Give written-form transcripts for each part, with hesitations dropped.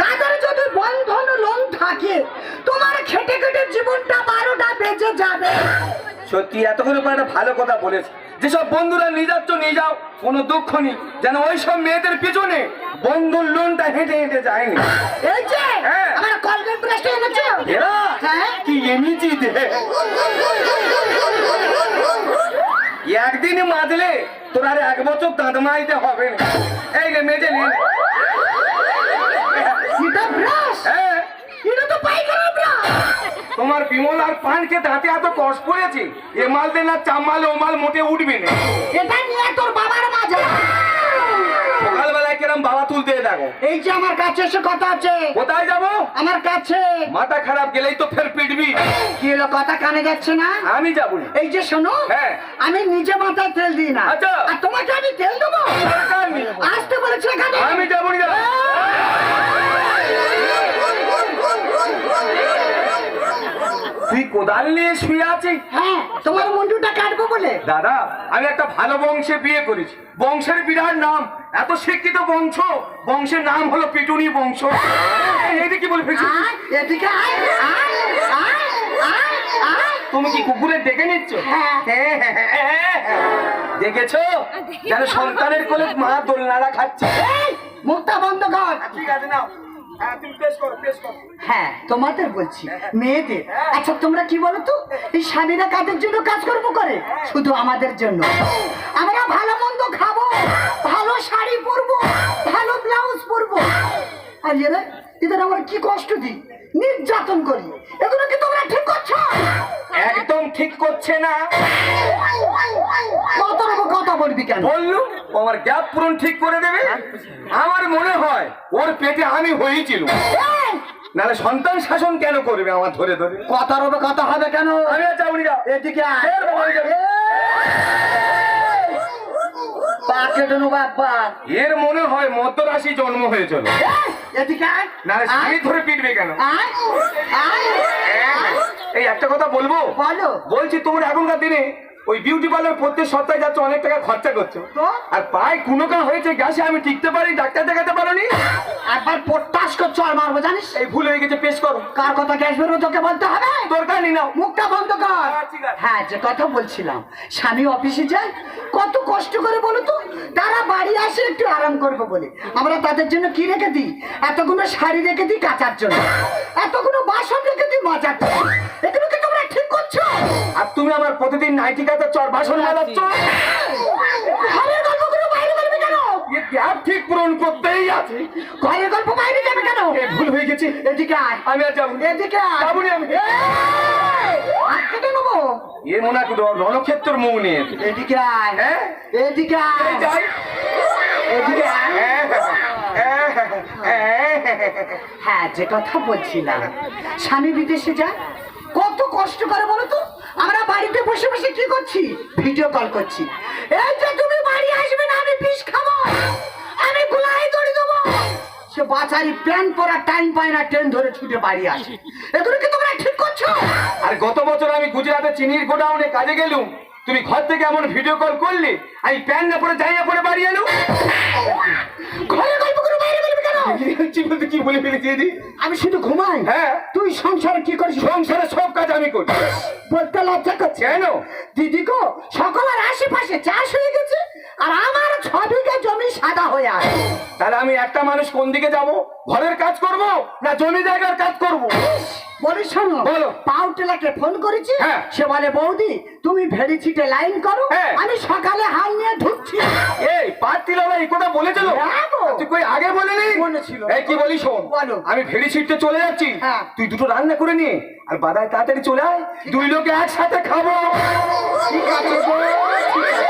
তাদের যদি বন্ধন লোন থাকে তোমার খেটে খেটে জীবনটা 12টা বেজে যাবে। সত্যি এতক্ষণ পর একটা ভালো কথা বলেছে, যেসব বন্ধুরা নিয়ে যাচ্ছ নিয়ে যাও, কোনো দুঃখ নেই, যেন ওই সব মেয়েদের পিছনে বন্ধুর লোনটা হেঁটে হেঁটে যায়নি। এই যে আমার কলগেট ব্রাশটা এনেছো, এরা হ্যাঁ কি এমিজি দে একদিন মাজলে তোর আর 1 বছর দাঁত মাইতে হবে না। এই রে মেজে নে। এটা ব্রাশ? হ্যাঁ, এটা তো পায়খানা ব্রাশ। তোমার বিমল আর পানকে দাঁতে এত কষ্ট পড়েছে, এ মাল দে না চামালে ও মাল মোটে উঠবে না। এটা নিয়ে তোর বাবার মাজা। সকালবেলায় কিরম বাবা তুলতে দেখো। এই যে আমার কাছে এসে কথা আছে। কোথায় যাবো? আমার কাছে। মাথা খারাপ গেলেই তো ফের পিটবি। কি হলো, কথা কানে যাচ্ছে না? আমি যাবো না। এই যে শোনো, হ্যাঁ, আমি নিজে মাথায় তেল দিই না। আচ্ছা। আর তোমাকে আমি তেল দেবো? দরকার নেই। আসতে বলেছি এখানে। আমি যাবো না। তুই কোদাল নিয়ে শুয়ে আছিস? হ্যাঁ, তোমার মুন্ডুটা কাটবো বলে। দাদা, আমি একটা ভালো বংশে বিয়ে করেছি, বংশের বিরাট নাম, এত শিক্ষিত বংশ, বংশের নাম হলো পিটুনি বংশ। এইটা কি বলে ফেলছি? এদিকে আয়, আয়, আয়, আয়, আয়। তুমি কি কুকুরের ডেকে নিচ্ছ? হ্যাঁ। দেখেছো যেন সন্তানের কোলে মা দোলনাড়া খাচ্ছে। এই, মুখটা বন্ধ কর। ঠিক আছে, নাও। হ্যাঁ, তুমি পেশ করো, পেশ করো। হ্যাঁ, তোমাদের বলছি, মেয়েদের। আচ্ছা তোমরা কি বলো তো, এই স্বামীরা কাদের জন্য কাজকর্ম করে? শুধু আমাদের জন্য। আমরা ভালো মন্দ খাবো, ভালো শাড়ি পরবো, ভালো ব্লাউজ পরবো। আর এদের আমরা কি কষ্ট দিই, নির্যাতন করি। এগুলো কি তোমরা ঠিক করছো? একদম ঠিক করছে না। কত রকম কথা বলবি কেন? বললু আমার গ্যাপ পূরণ ঠিক করে দেবে। আমার মনে হয় ওর পেটে আমি হয়েছিল, নাহলে সন্তান শাসন কেন করবে আমার ধরে ধরে? কথা হবে, কথা হবে কেন? আমি আর যাবো না। এদিকে আয়। ফের বলে যাবে। এর মনে হয় মধ্যরাশি জন্ম হয়েছিল, এদিকে আয়। নাহলে স্বামী ধরে পিটবে কেন? আয়, আয়, আয়। এই একটা কথা বলবো? বলো। বলছি তোমরা এখনকার দিনে ওই বিউটি পার্লার প্রত্যেক সপ্তাহে যাচ্ছ, অনেক টাকা খরচা করছো, আর পায়ে কুনোকা হয়েছে গ্যাসে, আমি টিকতে পারি, ডাক্তার দেখাতে পারোনি। একবার পটাশ করছো আর মারবো জানিস? এই ভুল হয়ে গেছে, পেশ করো। কার কথা গ্যাস বেরো তোকে বলতে হবে? দরকার নেই, নাও। মুখটা বন্ধ কর। ঠিক আছে। হ্যাঁ, যে কথা বলছিলাম, স্বামী অফিসে যায়, কত কষ্ট করে বলো তো, তারা বাড়ি আসে একটু আরাম করবো বলে। আমরা তাদের জন্য কি রেখে দিই? এতগুলো শাড়ি রেখে দিই কাচার জন্য, এতগুলো বাসন রেখে দিই মাজার জন্য। এগুলো কি তোমরা ঠিক করছো? আর তুমি আমার প্রতিদিন নাইটি কাটার চর বাসন মালাচ্ছ। ঘরের গল্পগুলো বাইরে বলবি কেন? এ গ্যাপ ঠিক পূরণ করতেই আছে। ঘরের গল্প বাইরে যাবে কেন? ভুল হয়ে গেছে। এদিকে আয়। আমি আর যাবো না। এদিকে আয়। যাবো না আমি। কেটে নেবো। এ মনে হয় রণক্ষেত্রের মুখ নিয়ে। এদিকে আয়। হ্যাঁ, এদিকে আয়। এই যাই। এদিকে আয়। হ্যাঁ, হ্যাঁ, যে কথা বলছিলাম, স্বামী বিদেশে যায়, কত কষ্ট করে বলো তো। আমরা বাড়িতে বসে বসে কি করছি? ভিডিও কল করছি। এই যে তুমি বাড়ি আসবে না, আমি বিষ খাবো, আমি গুলাই দড়ি দেবো। সে বাচারি প্যান্ট পরা টাইম পায় না, ট্রেন ধরে ছুটে বাড়ি আসে। এগুলো কি তোমরা ঠিক করছো? আর গত বছর আমি গুজরাটে চিনির গোডাউনে কাজে গেলুম, তুমি ঘর থেকে এমন ভিডিও কল করলে, আমি প্যান্ট না পরে যাই না পরে বাড়ি এলুম। ঘরে গল্প করে বাইরে বলবি কেন? কি বলে ফেলেছি? আমি শুধু ঘুমাই। হ্যাঁ, তুই সংসারে কি করিস? সংসারে সব কাজ আমি করি। বলতে লজ্জা করছে কেন? দিদি গো, সকলের আশেপাশে চাষ হয়ে গেছে, আর আমার 6 বিঘা জমি সাদা হয়ে আছে। তাহলে আমি একটা মানুষ কোন দিকে যাব? ঘরের কাজ করব না জমি জায়গার কাজ করব? বলি শোনো, বলো। পাউটেলাকে ফোন করেছি। হ্যাঁ। সে বলে বৌদি তুমি ভেড়ি ছিটে লাইন করো, হ্যাঁ। আমি সকালে হাল নিয়ে ঢুকছি। এই পাতিল এই কথা বলেছিল? হ্যাঁ গো। তুই কই আগে বলেনি? বলেছিল। এই কি বলি শোন, বলো। আমি ভেড়ি ছিটতে চলে যাচ্ছি, হ্যাঁ। তুই দুটো রান্না করে নিয়ে আর বাদায় তাড়াতাড়ি চলে আয়, দুই লোকে একসাথে খাবো। ঠিক আছে গো, ঠিক আছে।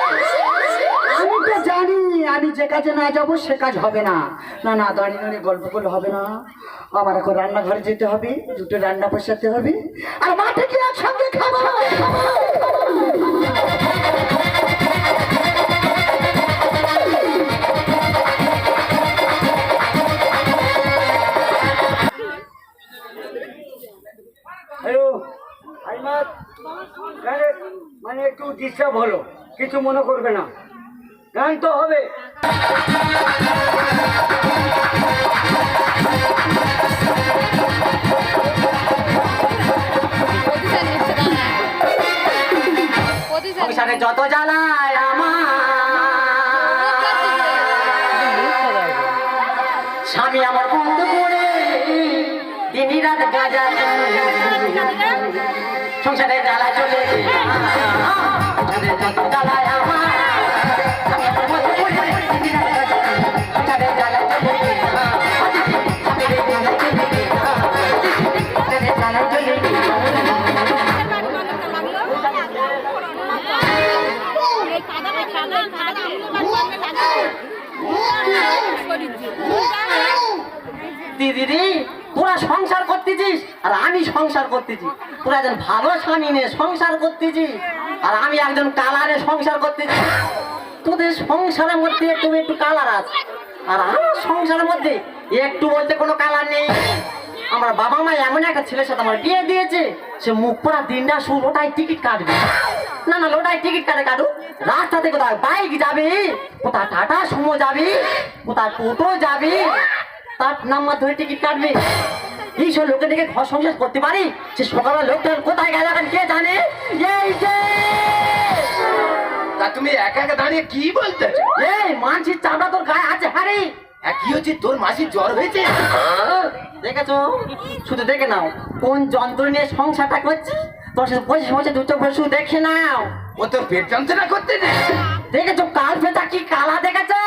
আমি তো জানি আমি যে কাজে না যাব সে কাজ হবে না। না না, দাঁড়িয়ে দাঁড়িয়ে গল্প করলে হবে না। আমার এখন রান্নাঘরে যেতে হবে, দুটো রান্না বসাতে হবে, আর মাঠে গিয়ে একসঙ্গে খাবো। হ্যালো, মানে একটু ডিস্টার্ব হলো, কিছু মনে করবে না, গান তো হবে। যত জ্বালায় আমার স্বামী আমার বন্ধ করে দিনই রাত গাজা সংসারে জ্বালা চলে যত জ্বালায় আমার স্বামী আমার বন্ধ করে দিনই রাত গাজা সংসারে জ্বালা চলে জ্বালা চলে দিদি তোরা সংসার করতেছিস আর আমি সংসার করতেছি, তোরা একজন ভালো স্বামী নিয়ে সংসার করতেছিস আর আমি একজন কালারে সংসার করতেছি। তোদের সংসারের মধ্যে একটু একটু কালার আছে আর আমার সংসারের মধ্যে একটু বলতে কোনো কালার নেই। আমার বাবা মা এমন একটা ছেলের সাথে আমার বিয়ে দিয়েছে, সে মুখ পড়া দিনটা শুধু লোটাই টিকিট কাটবে। না না লোটাই টিকিট কাটু, রাস্তাতে কোথায় বাইক যাবে, কোথায় টাটা সুমো যাবে, কোথায় টোটো যাবে, তার নাম্বার ধরে টিকিট কাটবে। এইসব লোকে দেখে ঘর সংসার করতে পারি, সে সকালে লোকটা কোথায় গেল এখন কে জানে। এই যে তা তুমি একা একা দাঁড়িয়ে কি বলতেছ? এই মানসির চামড়া তোর গায়ে আছে হারে। কি হচ্ছে, তোর মাসির জ্বর হয়েছে? দেখেছো, শুধু দেখে নাও কোন যন্ত্র নিয়ে সংসারটা করছি। তোর সাথে বসে বসে দুটো বসু দেখে নাও। ও তোর পেট যন্ত্রণা করতে দে। দেখেছো কাল পেটা কি কালা দেখেছো?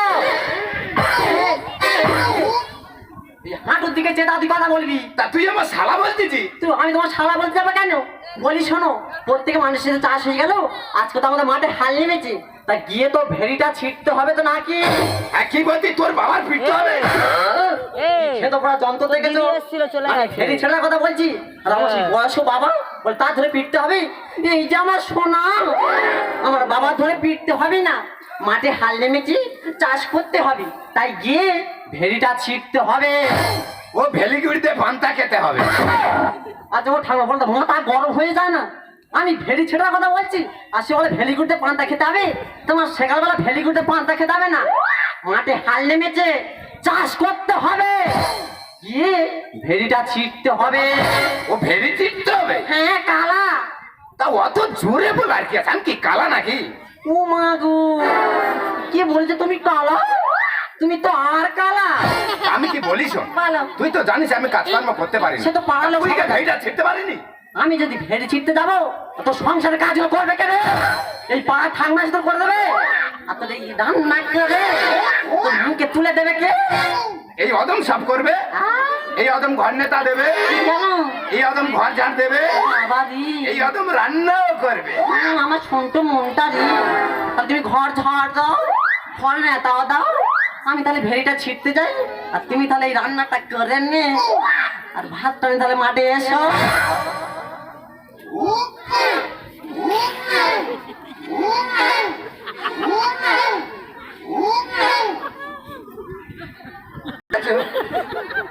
হাঁটুর দিকে চেতা তুই কথা বলবি। তা তুই আমার শালা বলতেছি? তুই আমি তোমার শালা বলতে যাবো কেন? বলি শোনো, প্রত্যেকে মানুষের সাথে চাষ হয়ে গেল, আজকে তো আমাদের মাঠে হাল নেমেছে, তা গিয়ে তো ভেড়িটা ছিটতে হবে তো নাকি? কি বলতি, তোর বাবার ফিরতে হবে? সে তো পুরো যন্ত্র দেখেছো, ভেড়ি ছেড়ার কথা বলছি। আর আমার সেই বয়স্ক বাবা বলে তা ধরে পিটতে হবে। এই যে আমার সোনা, আমার বাবা ধরে পিটতে হবে না, মাঠে হাল নেমেছি, চাষ করতে হবে, তাই গিয়ে ভেড়িটা ছিটতে হবে। ও ভেলিগুড়িতে পান্তা খেতে হবে। আচ্ছা ও ঠাকুমা বলতো মাথা গরম হয়ে যায় না? আমি ভেড়ি ছেড়ার কথা বলছি আর সে বলে ভেলিগুড়িতে পান্তা খেতে হবে। তোমার সকালবেলা ভেলিগুড়িতে পান্তা খেতে হবে না, মাঠে হাল নেমেছে, চাষ করতে হবে, গিয়ে ভেড়িটা ছিটতে হবে। ও ভেরি চিপতে হবে? হ্যাঁ কালা। তা অত জোরে বল আর কি আছে, আমি কি কালা নাকি? ও মা গো, কি বলছো তুমি কালা? তুমি তো আর কালা। আমি কি বলি শোন, বলো। তুই তো জানিস আমি কাজকর্ম করতে পারি সে তো পারলে তুই কি ভেড়িটা ছিটতে পারিনি? আমি যদি ভেড়ি ছিটতে যাবো তো সংসারের কাজগুলো করবে কেন? এই পা ঠাংমাস তো করে দেবে আর তোর এই রান্না করে তোর মুখে তুলে দেবে কে? এই অদম সব করবে, এই অদম ঘর নেতা দেবে, কেন? এই অদম ঘর ঝাড় দেবে, বাবারি, এই অদম রান্নাও করবে। আমার শুনতো মনটা রে। তাহলে তুমি ঘর ঝাড় দাও, ঘর নেতাও দাও, আমি তাহলে ভেড়িটা ছিটতে যাই আর তুমি তাহলে এই রান্নাটা করে নে আর ভাতটা আমি তাহলে মাঠে এসো।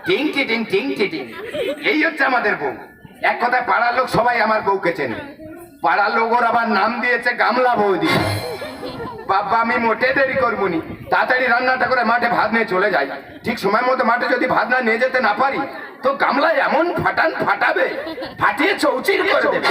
টিং টিটিং টিং টিটিং, এই হচ্ছে আমাদের বউ। এক কথায় পাড়ার লোক সবাই আমার বউকে চেনে। পাড়ার লোক ওর আবার নাম দিয়েছে গামলা বৌদি। বাবা আমি মোটে দেরি করবো নি, তাড়াতাড়ি রান্নাটা করে মাঠে ভাত নিয়ে চলে যাই। ঠিক সময় মতো মাঠে যদি ভাত না নিয়ে যেতে না পারি তো গামলায় এমন ফাটান ফাটাবে, ফাটিয়ে চৌচির করে দেবে।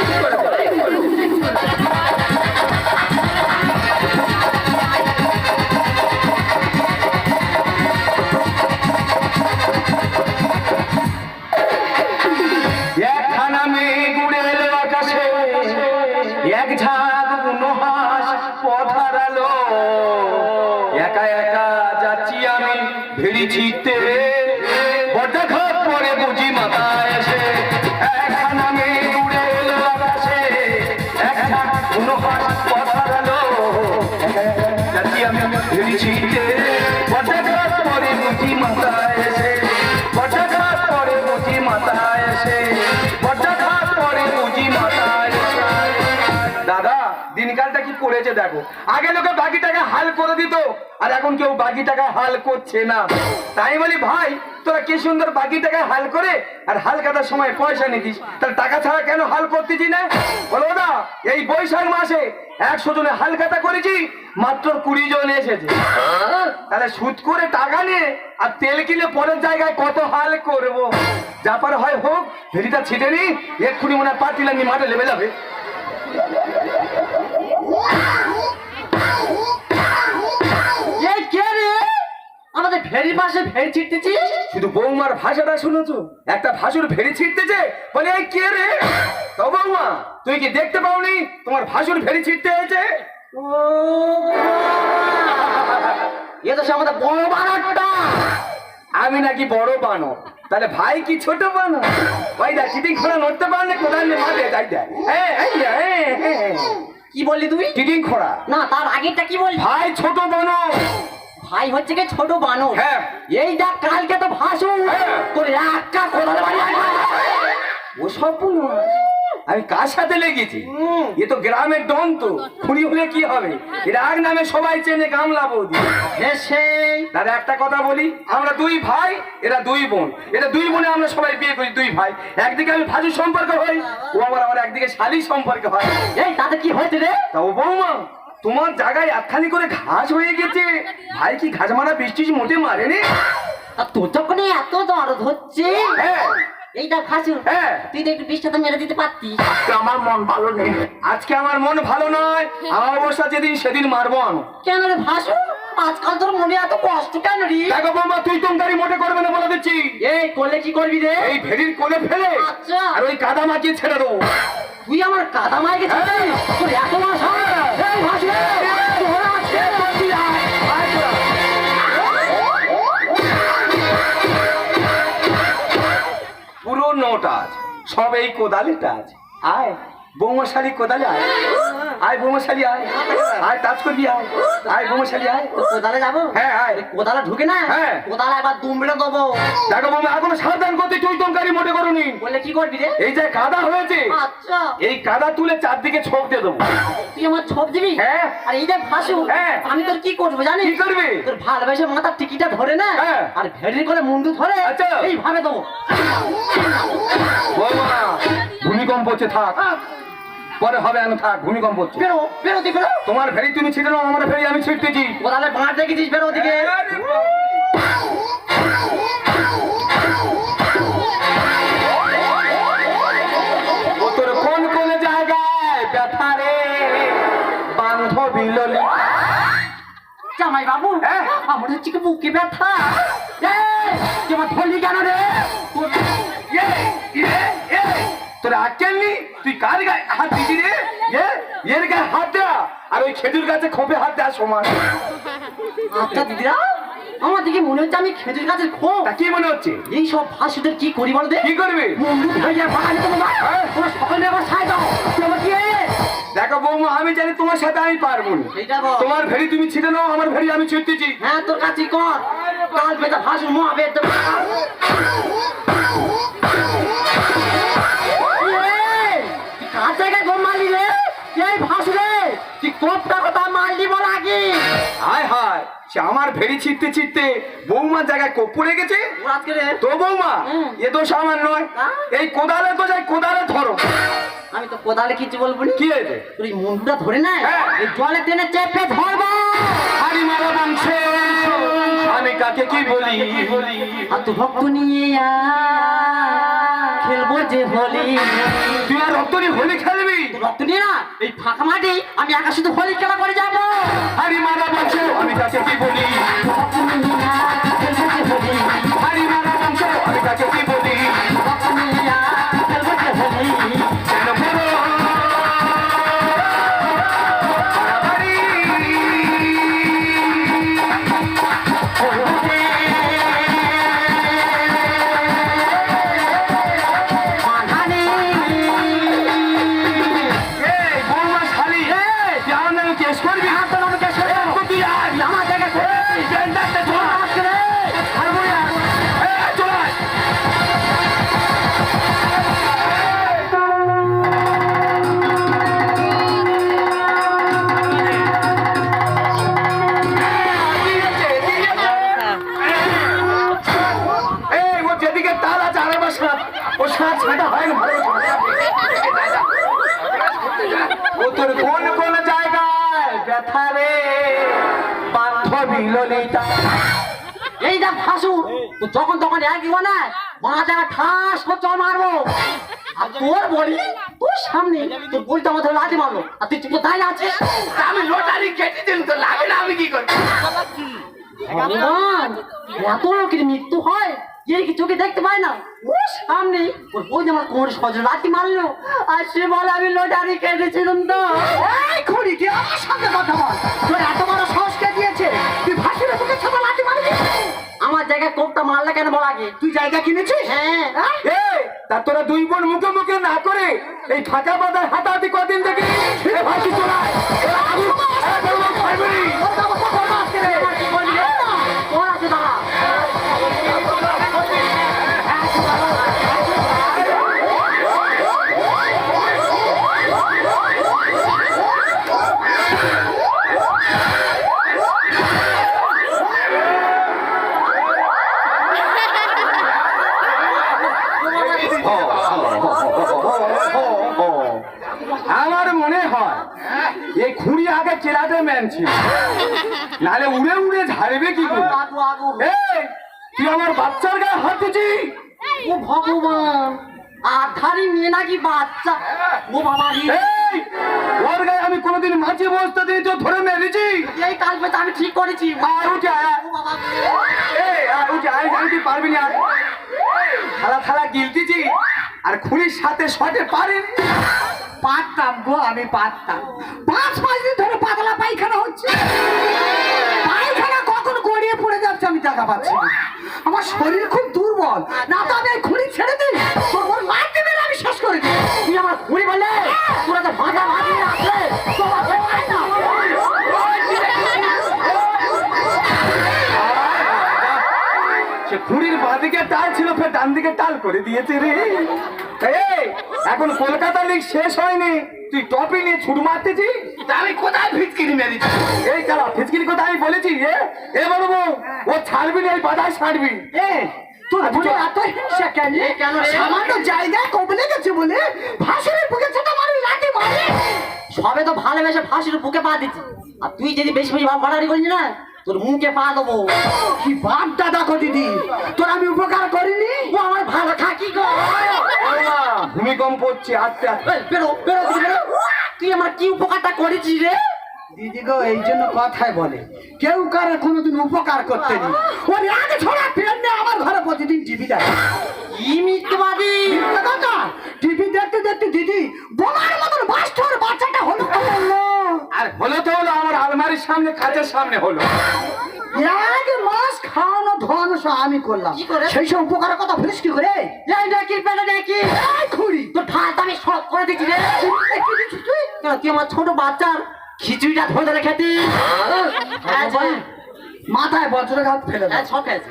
একখানা মেঘ উড়ে এলো আকাশে, এক ঝাঁক বুনো হাঁস পথ হারালো। একা একা যাচ্ছি আমি ভেড়ি ছিটতে, বজ্রাঘাত পরে বুঝি মাথায় এসে। একখানা মেঘ উড়ে এলো আকাশে, এক ঝাঁক বুনো হাঁস পথ হারালো। একা একা যাচ্ছি আমি ভেড়ি ছিটতে, বজ্রাঘাত পরে বুঝি মাথায় এসে। বজ্রাঘাত পরে বুঝি মাথায় এসে, বজ্রাঘাত পরে বুঝি মাথায় এসে। দাদা দিনকালটা কি করেছে দেখো, আগে লোকে বাকি টাকা হাল করে দিত আর এখন কেউ বাকি টাকা হাল করছে না। তাই বলি ভাই তোরা কি সুন্দর বাকি টাকা হাল করে আর হাল কাটার সময় পয়সা নিতিস, তাহলে টাকা ছাড়া কেন হাল করতেছি না? বলো দা, এই বৈশাখ মাসে 100 জনে হাল কাটা করেছি, মাত্র 20 জন এসেছে। তাহলে সুদ করে টাকা নিয়ে আর তেল কিনে পরের জায়গায় কত হাল করবো? যা পার হয় হোক, ভেড়িটা ছিটে নি, এক্ষুনি মনে হয় পাটিলা নিয়ে মাঠে লেবে যাবে। আমাদের ভেরি পাশে ভেড়ি ছিটতেছি। শুধু বৌমার ভাষাটা শুনেছো? একটা ভাসুর ভেড়ি ছিটতেছে, বলে এই কে রে? তো বৌমা তুই কি দেখতে পাওনি তোমার ভাসুর ভেড়ি ছিটতে হয়েছে? এ তো সে আমাদের বড় বানারটা। আমি নাকি বড় বানো, তাহলে ভাই কি ছোট বানো? ওই দা চিটিং খোড়া নড়তে পারলে কোদাল নিয়ে মাঠে যাই দেয়। কি বললি তুই? চিটিং খোড়া না, তার আগেরটা কি বললি? ভাই ছোট বানো। ভাই হচ্ছে কি ছোট বানর? হ্যাঁ। এই দেখ কালকে তো ভাসু হ্যাঁ। তোর একটা কোদাল বাড়ি ও সব বলো, আমি কার সাথে লেগেছি? এ তো গ্রামের ডন, তো খুনি হলে কি হবে? এর আগ নামে সবাই চেনে গামলা বৌদি। সেই দাদা একটা কথা বলি, আমরা দুই ভাই, এরা দুই বোন। এটা দুই বোনে আমরা সবাই বিয়ে করি, দুই ভাই। একদিকে আমি ভাজু সম্পর্ক হই, ও আমার একদিকে শালি সম্পর্ক হয়। এই তাতে কি হয়েছে রে? তাও বৌমা তোমার জায়গায় একখানি করে ঘাস হয়ে গেছে। ভাই কি ঘাস মারা বৃষ্টি মোটে মারেনি? আর তোর যখন এত দরদ হচ্ছে, হ্যাঁ এই দেখ ভাসু, হ্যাঁ। তুই তো একটু বৃষ্টিটা মেরে দিতে পারতিস। আমার মন ভালো নেই আজকে, আমার মন ভালো নয়। আমার অবস্থা যেদিন সেদিন মারবো আমি। কেন রে ভাসু, আজকাল তোর মনে এত কষ্ট কেন রে? দেখো বৌমা, তুই তোমদারি মোটে করবে না বলে দিচ্ছি। এই করলে কি করবি রে? এই ভেড়ির কোলে ফেলে আচ্ছা। আর ওই কাদা মাখিয়ে ছেড়ে দেবো। তুই আমার কাদা মাই গেছিস? হ্যাঁ। তোর এত বড় সাহস? এই ভাসু, তোর আজকে করবি না। পুরো নোটাজ সব এই কোদালে টাচ। আয় বৌমাশালী কোদালে আয়, আয় বৌমাশালী আয়, আয় টাচ করবি, আয় আয় বৌমাশালী আয়। তোর কোদালে যাবো? হ্যাঁ আয়। কোদালে ঢুকে না, হ্যাঁ। কোদালে একবার দুমড়ে দেবো। দেখো বৌমা, এখনো সাবধান করতে তুই তোমদারি মোটে করুনি। বললে কি করবি রে? এই যে কাদা হয়েছে, আচ্ছা, এই কাদা তুলে চারদিকে ছোপ দিয়ে দেবো। তুই আমার ছোপ দিবি? হ্যাঁ। আর এই দেখ ভাসু, হ্যাঁ। আমি তোর কি করবো জানিস? কি করবি? তোর ভালোবেসে মাথার টিকিটা ধরে না, হ্যাঁ। আর ভেড়ির করে মুন্ডু ধরে আচ্ছা। এইভাবে দেবো। বৌমা ভূমিকম্প হচ্ছে, থাক পরে হবে, আমি থাক। ভূমিকম্প হচ্ছে, বেরো বেরো দি বেরো। তোমার ভেড়ি তুমি ছিটে নাও, আমার ভেড়ি আমি ছিটতেছি। কোদালে বাঁধ দেখেছিস? বেরো ওদিকে। ও তোর কোন কোন জায়গায় ব্যথা রে বান্ধবী ললি? জামাই বাবু, হ্যাঁ। আমার হচ্ছে কি বুকে ব্যথা। এই, তুই আমার ধরলি কেন রে? তোর আক্কেল নি? তুই কার গায়ে হাত দিবি রে? এর গায়ে হাত দেয়া আর ওই খেজুর গাছে খোপে হাত দেওয়া সমান। আচ্ছা দিদিরা, আমার দিকে মনে হচ্ছে আমি খেজুর গাছের খোপ। তা কি মনে হচ্ছে? এই সব ভাসুদের কি করি বল দে? কি করবি? মুন্ডু ধরে বাগানে তোমার তোমরা সকলে আবার সাই দাও। তুই আমার কি? দেখো বৌমা, আমি জানি তোমার সাথে আমি পারবো না। সেইটা বল। তোমার ভেড়ি তুমি ছিটে নাও, আমার ভেড়ি আমি ছিটতেছি। হ্যাঁ, তোর কাছে কর। কাল পেটা ভাসু মহাবে তো। কার জায়গায় ঘুম মারলি রে? এই ভাসু রে, তুই কোপটা কথা মারলি বল আগে। হায় হায়, সে আমার ভেড়ি ছিটতে ছিটতে বৌমার জায়গায় কোপ পড়ে গেছে। তোর আজকে রে, তো বৌমা হুম। এ দোষ আমার নয়। হ্যাঁ? এই কোদালে তো যাই, কোদালে ধরো। আমি তো কোদালে কিছু বলবো না। কি হয়েছে? তোর এই মুন্ডুটা ধরে না, হ্যাঁ। এই জলে টেনে চেপে ধরবো। হারি মারা বংশে আমি কাকে কি বলি? আর তো ভক্ত নিয়ে খেলবো যে হোলি। তুই আর রক্তনি হোলি খেলবি? রক্ত নিয়ে না, এই ফাঁকা মাঠে আমি একা শুধু হোলি খেলা করে যাবো। হারি মারা বংশে আমি কাকে কি বলি? ভক্ত নিয়ে খেলবো যে হোলি। হারি মারা বংশে আমি কাকে কি বলি? ভক্ত নিয়ে খেলবো যে হোলি। কেন বলো বাড়াবাড়ি? মাঝানি। এই বৌমা শালি, তুই আমার নামে কেস করবি? আর তো নামে কেস করে দেবো। তুই আয়। তুই আমার জায়গায় করে। জেন্দারটা তোর ধর। আজকে রে। ছাড়বো না। এই, চল আয়। এই, ও যেদিকে তাল আছে আরেকবার সাপ। ও সাপ ছাঁটা হয় না, ভালো করে। ও তোর কোন কোন জায়গায় ব্যথা রে বান্ধবী ললিতা? এই দেখ ভাসু, ও যখন তখন একই বানায় মাথা ঠাস করে চল মারবো। আর তোর বলি, তোর সামনে তোর বলটা আমাদের লাঠি মারলো, আর তুই চুপ দাঁড়িয়ে আছিস। আমি লটারি কেটে দিন, তো লাগে না, আমি কি করি? ভগবান, এত লোকের মৃত্যু হয় এর কি চোখে দেখতে পায় না? ও সামনে ওর বই আমার কোমরে সজল লাথি মারলো, আর সে বলে আমি লটারি কেটেছিলাম তো। এই খুঁড়ি, তুই আমার সঙ্গে কথা বল। তোর এত বড় সাহস কে দিয়েছে? তুই ভাসিরে তোকে ছাপা লাঠি মারবি? আমার জায়গায় কোপটা মারলে কেন বল আগে? তুই জায়গা কিনেছিস? হ্যাঁ। এই তা তোরা দুই বোন মুখে মুখে না করে এই ফাঁকা বাজার হাতাহাতি কদিন থেকে ভাসি চলা ওর আছে দাঁড়া। আমার মনে হয় এই খুঁড়ি আগে চেরাতে ম্যান ছিল, নাহলে উড়ে উড়ে ঝাড়বে কি করে? আগু আগু। এই তুই আমার বাচ্চার গায়ে হাত দিচ্ছিস? ও ভগবান, আধারি মেয়ে নাকি বাচ্চা? ও বাবা রে, এই ওর গায়ে আমি কোনোদিন মাঝে বসতে দিই তো ধরে মেরেছি। এই কাল পেতে আমি ঠিক করেছি। আর উঠে আয়। ও বাবা রে। এই আর উঠে আয়, জানতে পারবি না। থালা থালা গিলতেছি আর খুঁড়ির সাথে শটে পারিনি। পারতাম গো, আমি পারতাম। 5 দিন ধরে পাতলা পায়খানা হচ্ছে। পায়খানা কখন গড়িয়ে পড়ে যাচ্ছে আমি টাকা পাচ্ছি না। আমার শরীর খুব দুর্বল, না তো আমি এই খুঁড়ি ছেড়ে দিই, তোর ওর লাঠি মেরে আমি শেষ করে দিই। তুই আমার খুঁড়ি বলে তোরা তো ভাজা ভাজি রাখলে তোমার হয় না। সে খুঁড়ির বাঁদিকে টাল ছিল, ফের ডান দিকে টাল করে দিয়েছে রে। এই এখন কলকাতা লিগ শেষ হয়নি, তুই টপি নিয়ে ছুট মারতেছি। আমি কোথায় ফিটকিরি মেরেছি? এই চালা ফিচকিরি কথা আমি বলেছি। এ বলবো ও ছাড়বি না, এই বাধায় ছাড়বি। এ তোর বলে এত হিংসা কেন? কেন রে? সামান্য জায়গায় কবলে গেছে বলে ভাসিরের বুকে ছোট মারি লাঠি মারে। সবে তো ভালোবেসে ফাঁসির বুকে পা দিচ্ছি, আর তুই যদি বেশি বেশি বাড়াবাড়ি করিস না তোর মুখে পা দেবো। কি বাপ দাদা কো দিদি, তোর আমি উপকার করিনি? ও আমার ভালো থাকি গো। ভূমিকম্প হচ্ছে আস্তে আস্তে। এই, বেরো বেরো তুই বেরো। তুই আমার কি উপকারটা করেছিস রে? দিদি গো, এই জন্য কথায় বলে কেউ কারো কোনোদিন উপকার করতে নেই। ওর আগে ছড়া পেন নিয়ে আমার ঘরে প্রতিদিন টিভি দেখে। কি মিথ্যাবাদী। টিভি দেখতে দেখতে দিদি বোমার মতন বাস্টর বাচ্চাটা হলো। আর হলো তো হলো, আমার আলমারির সামনে কাচের সামনে হলো। এক মাস খাওয়ানো ধন সব আমি করলাম, কি করে? সেই সব উপকারের কথা বলিস কি করে? এই দেখি পেটে দেখি এই খুঁড়ি, তোর ঠাট আমি সব করে দিচ্ছি রে। এই কি দিচ্ছিস তুই? কেন তুই আমার ছোট বাচ্চার খিচুড়িটা ধরে ধরে খেতি? মাথায় বজ্রঘাত ফেলে দাও। সব খেয়েছে।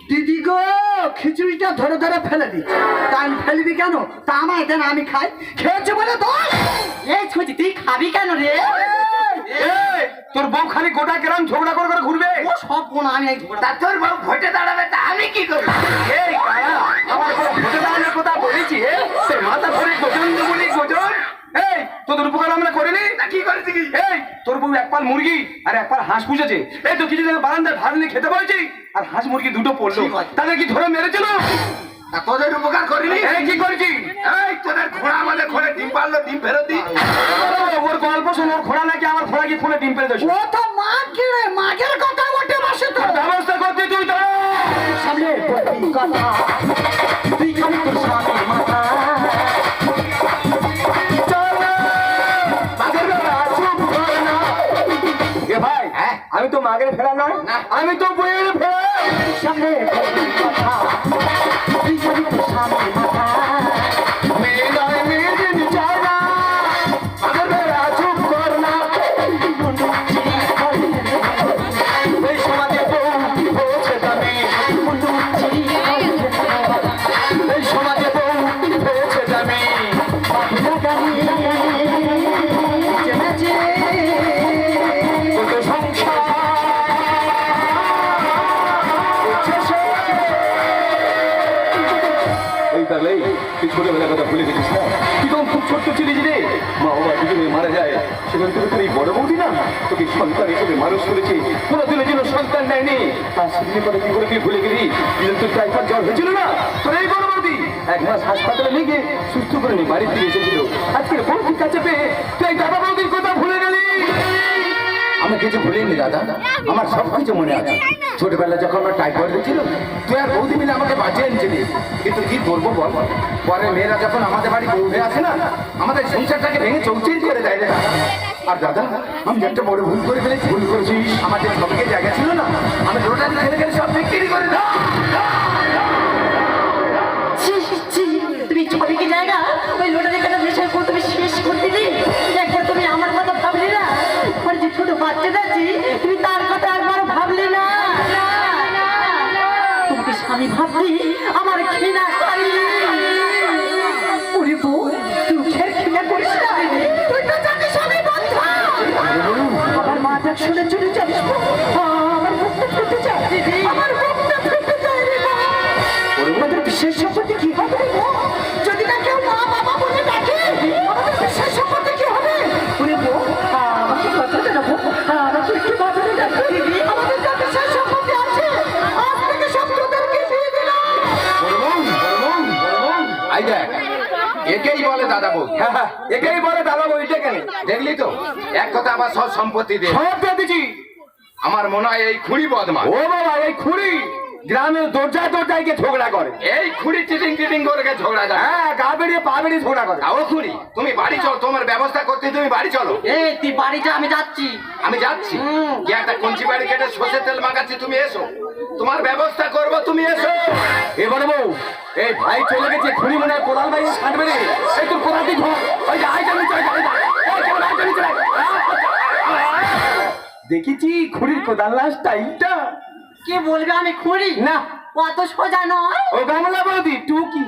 দিদি গো, খিচুড়িটা ধরে ধরে ফেলে দি। তাই ফেলবি কেন? তা আমায় দেন, আমি খাই। খেয়েছে বলে দোষ। এই ছুটি তুই খাবি কেন রে? এই, তোর বউ খালি গোটা গ্রাম ঝগড়া করে করে ঘুরবে। ও সব কোন আমি এই ঝগড়া। তা তোর বউ ভোটে দাঁড়াবে, তা আমি কি করবো? এই কারা আমার বউ ভোটে দাঁড়ানোর কথা বলেছি? তোর মাথা ধরে গোজন বলি গোজন। এই তোদের উপকার আমরা করিনি? তা কি করেছি কি? এই তোর বউ এক পাল মুরগি আর এক পাল হাঁস পুষেছে। এই তো কিছু জায়গায় বারান্দায় ভাত নিয়ে খেতে বলেছি, আর হাঁস মুরগি দুটো পড়লো। ঠিক আছে। তাদের কি ধরে মেরেছিল? তা তোদের উপকার করিনি? এই কি করেছি? এই তোদের ঘোড়া আমাদের ঘোড়ে ডিম পারলো, ডিম ফেরত দি। ওর গল্প শোন, ওর ঘোড়া নাকি আমার ঘোড়া কি ফোনে ডিম পেরে দেয়। ও তো মাগ গিরে, মাগের কথা ওঠে বসে তো। ব্যবস্থা করতে তুই তো সামনে বলবি কথা, তুই খালি তোর সামনে মাথা। ভাই আমি তো মাগের ফেরা নয়, আমি তো বইয়ের ফেরা। সামনে বলবি কথা, তুই খালি তোর সামনে মাথা। মেয়ে নয় মেয়ে দিন চায় না, মাগের ফেরা চুপ কর না। এই সমাজে বউ হয়েছে দামি, এই সমাজে বউ হয়েছে দামি। কত সংসার এই তাহলে তুই ছোটবেলার কথা ভুলে গেছিস না? তুই তখন খুব ছোট্ট ছিলিস রে, মা বাবা দুজনে মারা যায়। সেখান থেকে তোর এই বড় বৌদি না তোকে সন্তান হিসেবে মানুষ করেছে, কোনোদিনের জন্য সন্তান নেয়নি। আর সেদিনের পরে কি করে তুই ভুলে গেলি? যেদিন তোর টাইফয়েড জ্বর হয়েছিল না, তোর এই বড় বৌদি 1 মাস হাসপাতালে নিয়ে গিয়ে সুস্থ করে নিয়ে বাড়ি ফিরে এসেছিল। আজকের বৌদির কাছে পেয়ে তুই এই দাদা বৌদির কথা ভুলে গেলি। আমি কিছু ভুলিনি দাদা, আমার সব কিছু মনে আছে। ছোটবেলা যখন আমার টাইফয়েড হয়েছিল, তুই আর বৌদি মিলে আমাকে বাঁচিয়ে এনেছিলি। কিন্তু কি করবো বল, পরে মেয়েরা যখন আমাদের বাড়ি বউ হয়ে আসে না, আমাদের সংসারটাকে ভেঙে চৌচির করে দেয় রে দাদা। আর দাদা, আমি একটা বড় ভুল করে ফেলেছি। ভুল করেছিস? আমাদের সবকে জায়গা ছিল না, আমি রোটারি খেলে খেলে সব বিক্রি করে দাও। ছি, ছি, তুমি ছবিকে জায়গা ওই লোটারি কাটার বিষয় করে তুমি শেষ করে দিলি। একবার তুমি আমার কথা ভাবলি না? আমার যে ছোট বাচ্চাটা আছে, তুমি তার কথা একবারও ভাবলি না। তোমাকে স্বামী ভাবলি, আমার ঘৃণা করি। ওরে বউ, তুই ঘৃণা করিস না। তুই তো জানিস আমি বন্ধু। আমার মা ডাক শুনে চলে যাস। আমার বুকটা ফেটে যায়, আমার বুকটা ফেটে যায় রে মা। আমাদের বিশেষ সম্পত্তি কি হবে রে বউ? যদি না কেউ মা বাবা বলে ডাকে, আমাদের বিশেষ সম্পত্তি কি হবে? ওরে বউ, আমাকে কথা দেবো, আমাকে একটু বাজারে ডাকতে দিবি। আমাদের যা বিশেষ সম্পত্তি আছে, আজ থেকে সব তোদেরকে দিয়ে দিলাম। আই দেখ, একেই বলে দাদা বউ। হ্যাঁ, একেই বলে দাদা বইটা কেন? দেখলি তো, এক কথা আবার সব সম্পত্তি দে। সব দিয়ে দিছি। আমার মনে হয় এই খুঁড়ি বদমাস। ও বাবা, এই খুঁড়ি গ্রামের দরজায় দরজায় গিয়ে ঝগড়া করে। এই খুঁড়ি টিটিং টিটিং করে গিয়ে ঝগড়া যায়। হ্যাঁ, গা বেরিয়ে পা বেরিয়ে ঝগড়া করে। ও খুঁড়ি, তুমি বাড়ি চলো, তোমার ব্যবস্থা করতে তুমি বাড়ি চলো। এই তুই বাড়ি যা, আমি যাচ্ছি। আমি যাচ্ছি, গিয়ে একটা কঞ্চি বাড়ি কেটে সর্ষের তেল মাখাচ্ছি, তুমি এসো, তোমার ব্যবস্থা করবো, তুমি এসো। এবারে বউ, এই ভাই চলে গেছে, খুঁড়ি মনে হয় কোদাল ভাই ছাড়বে রে। এই তোর কোদাল দিয়ে ধর, ওই যে আই জানি চলে যায়। দেখেছি খুঁড়ির কোদাল না স্টাইলটা? কি বলবে আমি খুঁড়ি না, অত সোজা নয়। ও গামলা বৌদি টুকি।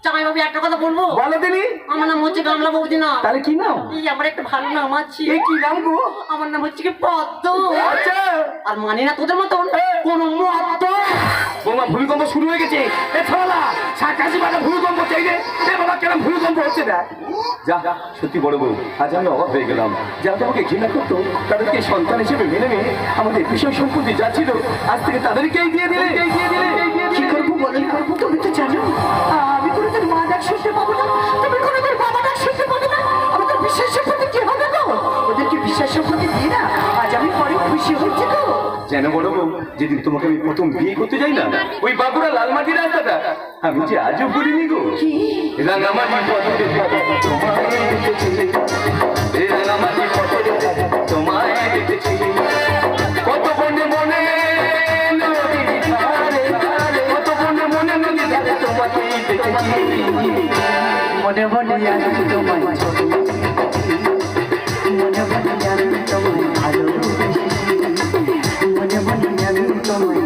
জামাই বাবু একটা কথা বলবো? বলো দিনি। আমার নাম হচ্ছে গামলা বৌদি না। তাহলে কি নাম? এই আমার একটা ভালো নাম আছে। এ কি নাম গো? আমার নাম হচ্ছে কি পদ্ম। আচ্ছা, আর মানে না তোদের মতন কোন মদ্দ। বৌমা ভূমিকম্প শুরু হয়ে গেছে। এ ছলা সাকাশি বাজা ভূমিকম্প চাই রে। এ বাবা কেন ভূমিকম্প হচ্ছে না? যা যা, সত্যি বড় বউ, আজ আমি অবাক হয়ে গেলাম। যারা আমাকে ঘৃণা করতো, তাদেরকে সন্তান হিসেবে মেনে নিয়ে আমাদের বিষয় সম্পত্তি যা ছিল, আজ থেকে তাদেরকেই দিয়ে দিলে। কি করবো বলো? তুমি তো জানো আমি কোনোদিন মা ডাক শুনতে পাবো না, তুমি কোনোদিন বাবা ডাক শুনতে পাবো না। আমাদের বিশেষ সম্পত্তি কি হবে গো? ওদেরকে বিশেষ সম্পত্তি দিই না, আজ আমি পরে খুশি হচ্ছি তো। যেন বড় বউ, যেদিন তোমাকে আমি প্রথম বিয়ে করতে যাই না, ওই বাঁকুড়া লালমাটির রাস্তাটা আমি যে আজও ভুলিনি গো। রাঙামাটি পথে তোমায় দেখেছি, এ রাঙামাটি পথে তোমায় দেখেছি, কত বনে মনে নদীর ধারে, কত বনে মনে নদীর ধারে তোমাকে দেখেছি। মনে মনে আমি তোমায় ছোট, মনে মনে আমি তোমায় ভালোবেসেছি, মনে মনে আমি তোমায়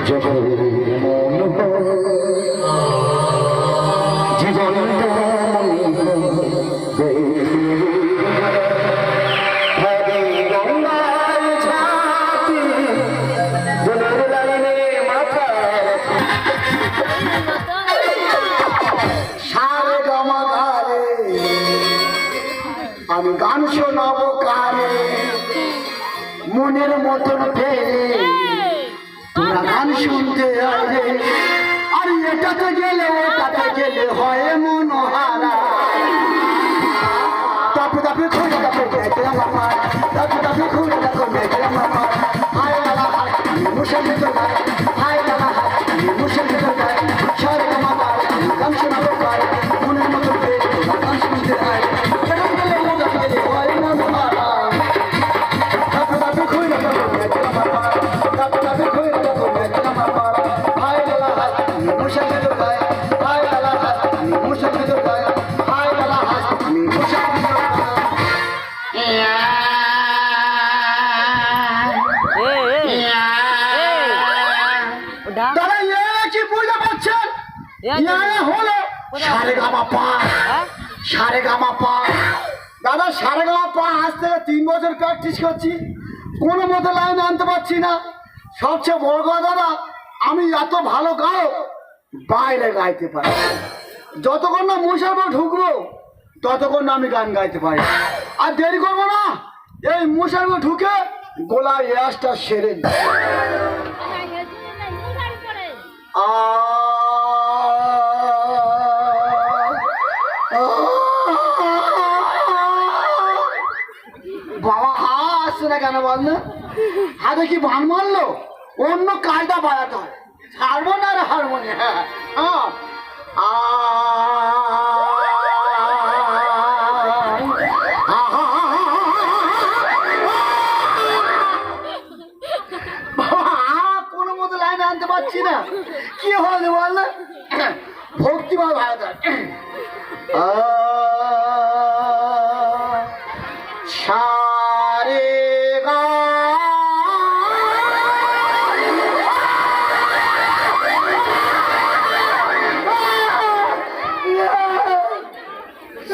যখন মন জীবন আমি গান শোনাবো কারে মনের মতন ফেরে, তোরা গান শুনতে আরে। আর এটাতে গেলে ওটাতে গেলে হয় মনোহারা। তাপে তাপে খুঁজে দেখো মেঘে আমার, তাপে তাপে খুঁজে দেখো মেঘে আমার। হায় লালা হায় মুসলমান তো গায়, হায় লালা হায় মুসলমান তো গায়। সারে আমার গান শোনাবো কারে মনের মতন ফেরে, তোরা গান শুনতে আরে। দাদা সারেগামা পা আজ থেকে 3 বছর প্র্যাকটিস করছি, কোনো মতো লাইন আনতে পারছি না। সবচেয়ে বড় কথা দাদা, আমি এত ভালো গায়ক বাইরে গাইতে পারি। যতক্ষণ না মশার ঢুকবো ততক্ষণ না আমি গান গাইতে পারি। আর দেরি করবো না, এই মশার ঢুকে গোলার এয়াসটা সেরে বাবা হাসছে না কেন বল না? হাতে কি বান মারলো? অন্য কায়দা বাড়াতে হয়। ছাড়বো না রে হারমোনিয়াম। হ্যাঁ কোনো মতো লাইনে আনতে পারছি না। কি হলো বল না? ভক্তিভাব ভারত সারে গা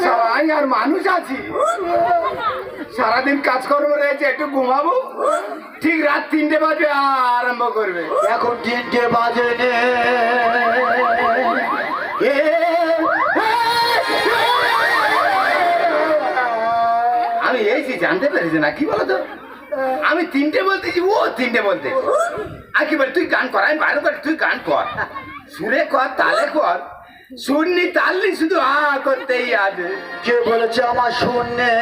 সবাই আর মানুষ আছি, সারাদিন কাজকর্ম রয়েছে, একটু ঘুমাবো, ঠিক রাত 3টে বাজে আরম্ভ করবে। এখন 3টে বাজে নে। আমি এই যে জানতে পেরেছি না, কি বলতো, আমি 3টে বলতেছি, ও 3টে বলতে। আর কি বলে, তুই গান কর, আমি বাইরে কর, তুই গান কর, সুরে কর, তালে কর, শুননি তালনি শুধু করতেই আছে। কে বলেছে আমার শূন্যে?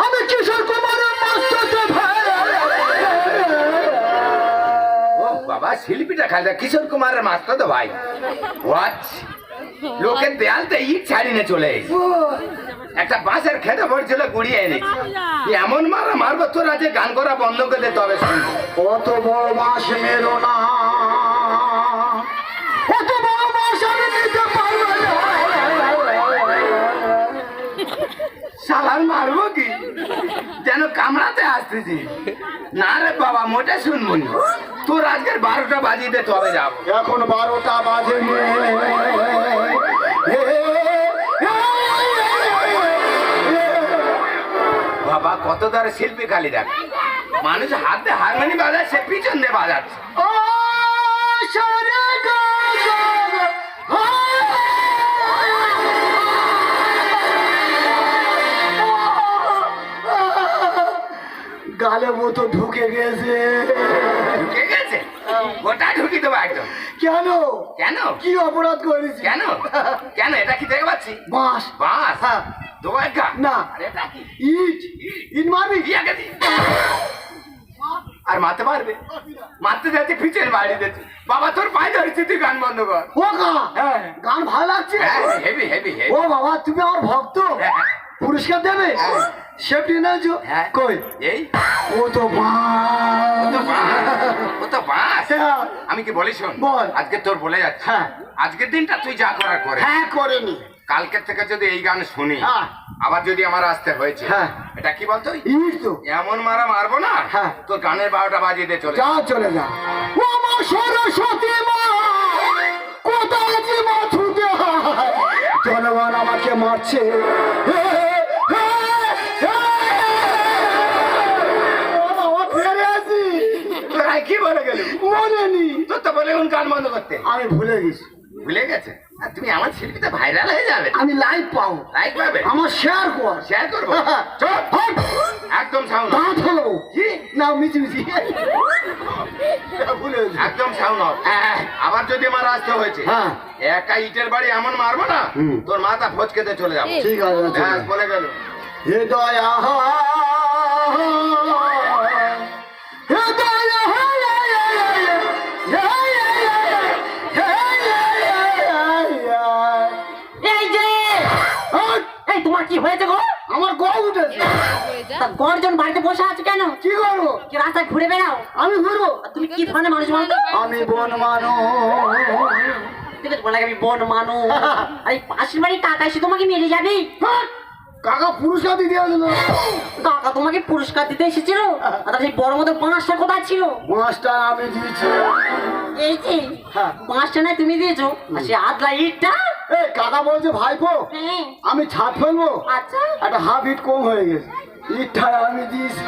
আমি কিশোর কুমারের মাস্টার ভাই। ও বাবা, শিল্পীটা খালি কিশোর কুমারের মাস্টার তো ভাই। ওয়াচ লোকের দেয়ালতে ইট ছাড়িয়ে চলে এসেছি। একটা বাঁশের খেতে পড়ছিল, গুড়িয়ে এনেছি। এমন মারা মারবো, তোরা যে গান করা বন্ধ করে দে, তবে শুনবো। অত বড় মাস মেরো না, অত বড় মাস আমি নিতে পারবো না। শালার মারবো কি, যেন কামড়াতে আসতেছি। না রে বাবা, মোটে শুনবো না। তোর আজকের 12টা বাজিয়ে দে, তবে যাবো। এখন 12টা বাজে নে। বাবা, কত ধরে শিল্পী খালি দেখ, মানুষ হাতে হারমোনি বাজায়, সে পিছন দিয়ে বাজাচ্ছে। ও সারে গা গা, গালে মতো ঢুকে গেছে। ঢুকে গেছে? গোটা ঢুকি দেবো একদম। কেন? কেন? কি অপরাধ করেছি? কেন? কেন? এটা কি দেখতে পাচ্ছি? বাস। বাস? হ্যাঁ। দেবো একটা? না। আর এটা কি? ইট। ইট মারবি? ইয়াকে দি। আর মারতে পারবে? মারতে যাচ্ছে, পিছনে বাড়ি দিচ্ছে। বাবা, তোর পায়ে ধরেছি, তুই গান বন্ধ কর। ও গা, হ্যাঁ। গান ভালো লাগছে। Heavy heavy heavy. ও বাবা, তুমি আমার ভক্ত, পুরস্কার দেবে? সেফটি নাও। হ্যাঁ। কই? এই ও তো ও তো বাস। ও তো বাস। হ্যাঁ। আমি কি বলি, শোন, বল। আজকে তোর বলে যাচ্ছে, হ্যাঁ। আজকের দিনটা তুই যা করার করে। হ্যাঁ, করেনি। কালকের থেকে যদি এই গান শুনি, হ্যাঁ। আবার যদি আমার আসতে হয়েছে, হ্যাঁ। এটা কি বলতো, ইট তো। এমন মারা মারবো না, হ্যাঁ। তোর গানের 12টা বাজিয়ে দে, চলে যা, চলে যা। ও মা সরস্বতী মা, কোথায় যে মা ছুটে হয়, জনগণ আমাকে মারছে। ও বাবা, ফিরে আসি। তোরা কি বলে গেল? মনে নি। তোর তো বলে গান বন্ধ করতে। আমি ভুলে গেছি। ভুলে গেছে? আর তুমি আমার শিল্পীতে ভাইরাল হয়ে যাবে। আমি লাইভ পাবো। লাইক পাবে? আমার শেয়ার কর। শেয়ার করবো। চল, হট। একদম সাউন্ড। দাঁত হলো। কি? না, মিছি মিছি। ভুলে গেছি। একদম সাউন্ড অফ। আবার যদি আমার আসতে হয়েছে, হ্যাঁ। একা ইটের বাড়ি এমন মারবো না, তোর মাথা ভচকেতে চলে যাবো। ঠিক আছে, চলে ব্যাস, যা। বলে গেল। হে দয়া, হে দয়া, এই যে, এই তোমার কি হয়েছে গো? আমার গা উঠেছে। তা গর্জন বাড়িতে বসে আছে কেন? কি করবো? কি রাস্তায় ঘুরে বেড়াও? আমি ঘুরবো? আর তুমি কি ধরনের মানুষ বলো তো? আমি বন মানুষ। ঠিক আছে, বলে আমি বন মানুষ। আরে পাশের বাড়ির কাকা এসে তোমাকে মেরে যাবে। কাকা পুরস্কার দিতে আসলো। কাকা তোমাকে পুরস্কার দিতে এসেছিল? আর সেই বড় মতো বাঁশটা কোথায় ছিল? মাছটা আমি দিয়েছি। এই যে হ্যাঁ। বাঁশটা না তুমি দিয়েছো, আর সে আদলা ইটটা? এই কাকা বলছে, ভাইপো হ্যাঁ। আমি ছাদ ফেলবো, আচ্ছা, একটা হাফ ইট কম হয়ে গেছে, ইটটা আমি দিয়েছি।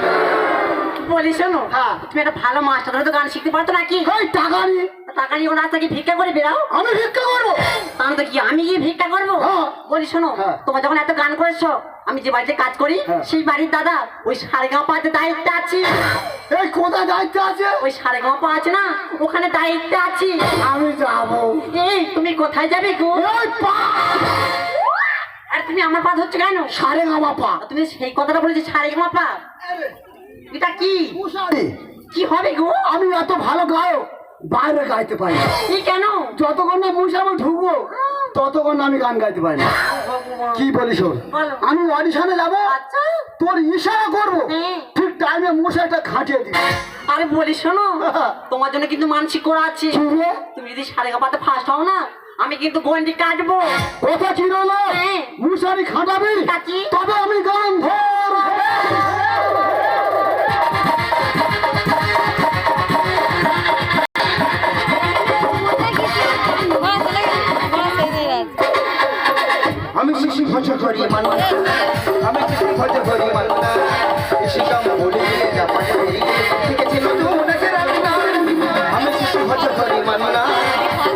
বলি শোনো, হ্যাঁ। তুমি একটা ভালো মাস্টার ধরে তো গান শিখতে পারতো নাকি? এই টাকা নিয়ে টাকা নিয়ে রাস্তা কি ভিক্ষা করে বেরাও? আমি ভিক্ষা করবো? তাহলে তো কি আমি গিয়ে ভিক্ষা করবো? হ্যাঁ। বলি শোনো, হ্যাঁ। তোমার যখন এত গান করেছো, আমি যে বাড়িতে কাজ করি হ্যাঁ। সেই বাড়ির দাদা ওই সারেগাঁও পাতে দায়িত্বে আছি। এই কোথায় দায়িত্ব আছে? ওই সারেগাঁও পা আছে না, ওখানে দায়িত্বে আছি। আমি যাবো। এই তুমি কোথায় যাবে গো? এই পা! আর তুমি আমার পা ধরছো কেন? সারে গামা পা। তুমি সেই কথাটা বলেছি, সারে গামা পা। এটা কি কি হবে গো? আমি এত ভালো গায়ক বাইরে গাইতে পারি না। কি কেন? যতক্ষণ না মশামে ঢুকবো ততক্ষণ না আমি গান গাইতে পারি না। কি বলিস ওর? বলো। আমি অডিশনে যাবো, আচ্ছা। তোর ইশারা করবো, হ্যাঁ। ঠিক টাইমে মশাইটা খাটিয়ে দিবি। আরে বলি শোনো, তোমার জন্য কিন্তু মানসিক করা আছে। কি রে? তুমি যদি সারে গামাতে ফার্স্ট হও না, আমি কিন্তু গন্ডি কাটবো। কথা কি রইলো? হ্যাঁ। মশারি খাটাবি কাটি। তবে আমি গান ধরবো। আমি শিশু ভজ করি মানুষ, আমি শিশু ভজ করি মানুষ, শিকাম বলে জাপানে শিখেছি নতুন এক রান্না। আমি শিশু ভজ করি মানুষ,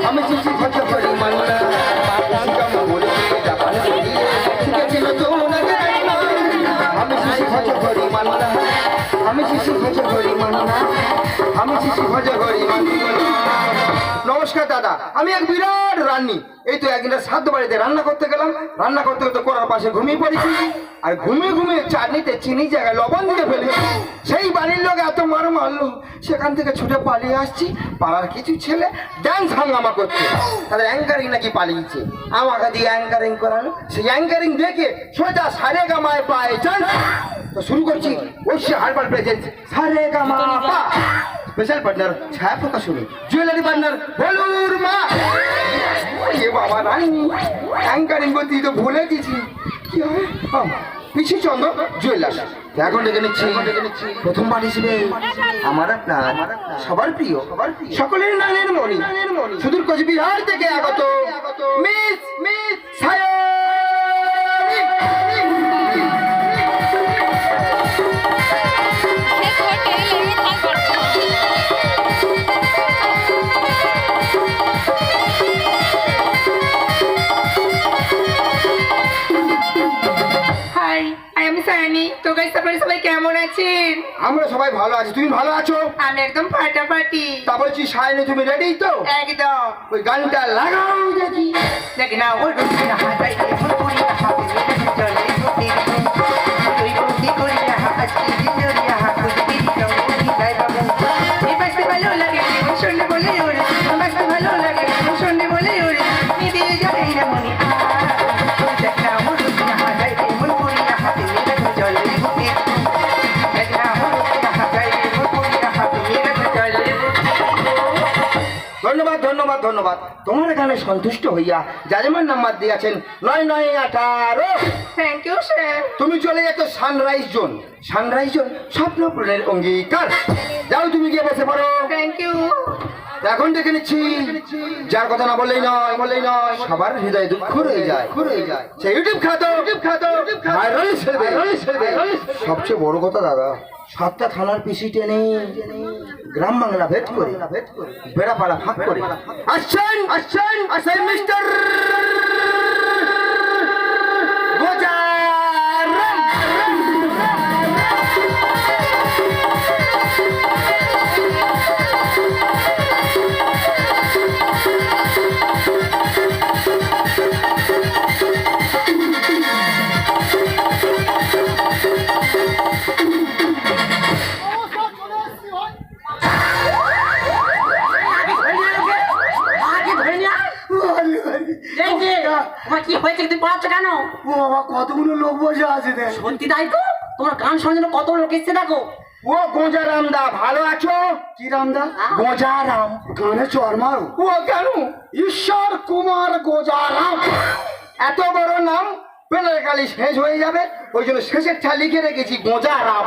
আমি শিশু ভজ করি মানুষ, শিকাম বলে জাপানে শিখেছি নতুন এক রান্না। আমি শিশু ভজ করি মানুষ, আমি শিশু ভজ করি মানুষ, আমি শিশু ভজ করি মানুষ। নমস্কার দাদা, আমি এক বিরাট রান্নি। এই তো একদিন শ্রাদ্ধ বাড়িতে রান্না করতে গেলাম, রান্না করতে করতে করার পাশে ঘুমিয়ে পড়েছি, আর ঘুমিয়ে ঘুমিয়ে চাটনিতে চিনি জায়গায় লবণ দিয়ে ফেলেছি। সেই বাড়ির লোক এত মারো মারলো, সেখান থেকে ছুটে পালিয়ে আসছি। পাড়ার কিছু ছেলে ড্যান্স হাঙ্গামা করছে, তাদের অ্যাঙ্কারিং নাকি পালিয়েছে, আমাকে দিয়ে অ্যাঙ্কারিং করানো। সেই অ্যাঙ্কারিং দেখে সোজা সারে গামায় পায়ে চান। তো শুরু করছি ঐশী হারবার প্রেজেন্ট সারে গামা পা। স্পেশাল পার্টনার ছায়া প্রকাশ হলো, জুয়েলারি পার্টনার বলুর মা। এ বাবা রানী অ্যাঙ্কারিং করতে তো ভুলে গেছি। কি হবে? পিসি চন্দ্র জুয়েলার্স। এখন ডেকে নিচ্ছি প্রথমবার হিসেবে আমার আপনার সবার প্রিয়, সকলের নানের মণি, সুদূর কোচবিহার থেকে আগত মিস সায়নী। হাই, আমি সায়নী। তো গাইস আপনারা সবাই কেমন আছেন? আমরা সবাই ভালো আছি, তুমি ভালো আছো? আমি একদম ফাটাফাটি। তা বলছি সায়নী তুমি রেডি তো? একদম। ওই গানটা লাগাও দেখি। দেখি না ওই রুটিনা হাতাই ফুলপুরিয়া হাতে চলে ওই রুটি করিয়া হাসি দিজরিয়া হাতে দিদি রঙি গায় বাবু। এই বাসতে ভালো লাগে শুনলে বলে ওরে, বাসতে ভালো লাগে শুনলে বলে ওরে, দিদি যাই না মনি। দেখ না ওই রুটিনা হাতাই ফুলপুরিয়া হাতে চলে দেখ না ওই রুটিনা হাতাই ফুলপুরিয়া হাতে চলে। ধন্যবাদ ধন্যবাদ ধন্যবাদ। তোমার গানে সন্তুষ্ট হইয়া জাজমান নাম্বার দিয়েছেন 9918। Thank you sir. তুমি চলে যেত সানরাইজ জোন। সানরাইজ জোন স্বপ্ন পূরণের অঙ্গীকার। যাও তুমি গিয়ে বসে পড়ো। Thank you. এখন দেখে নিচ্ছি যার কথা না বললেই নয়, সবার হৃদয়ে দুঃখ রয়ে যায়। সেই ইউটিউব খ্যাত ভাইরাল ছেলে। সবচেয়ে বড় কথা দাদা, 7টা থানার পিসি টেনে গ্রাম বাংলা ভেদ করে বেড়াপাড়া ফাঁক করে আসছেন মিস্টার গোজারাম। তোমার কি হয়েছে? তুমি পড়াচ্ছ কেন? ও বাবা, কতগুলো লোক বসে আছে দেখ। সত্যি তাই তো, তোমার গান শোনার জন্য কত লোক এসছে দেখো। ও গোজারাম দা, ভালো আছো? কি রামদা? গোজারাম গানে চর মারো। ও কেন? ঈশ্বর কুমার গোজারাম। এত বড় নাম পেলের কালি শেষ হয়ে যাবে, ওই জন্য শেষের ঠা লিখে রেখেছি গোজারাম।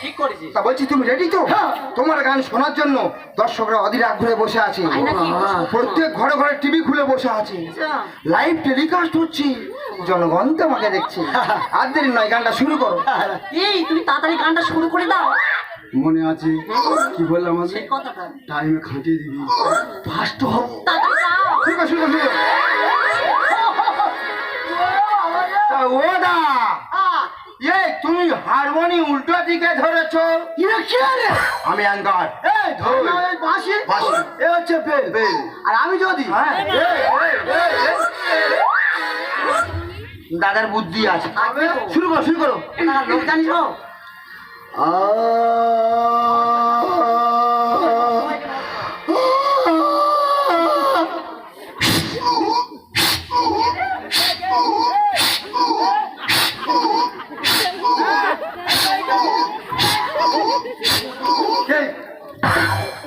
ঠিক করেছিস। তা বলছি তুমি রেডি তো? হ্যাঁ। তোমার গান শোনার জন্য দর্শকরা অধীর আগ্রহে বসে আছে। তাই নাকি? প্রত্যেক ঘরে ঘরে টিভি খুলে বসে আছে, আচ্ছা। লাইভ টেলিকাস্ট হচ্ছে, জনগণ তোমাকে দেখছে। আর দেরি নয়, গানটা শুরু করো। এই তুমি তাড়াতাড়ি গানটা শুরু করে দাও। মনে আছে কি বললাম? সেই কথাটা টাইমে খাটিয়ে দিবি, ফার্স্ট হব। তাড়াতাড়ি দাও। শুরু করো। তা ও দা, এই তুমি হারমোনি উল্টো দিকে ধরেছো। আমি অ্যাঙ্গার। এই ধর না, এই বাঁশি। এ হচ্ছে বেল। আর আমি যদি দাদার বুদ্ধি আছে। শুরু করো শুরু করো। লোক জানিস ও?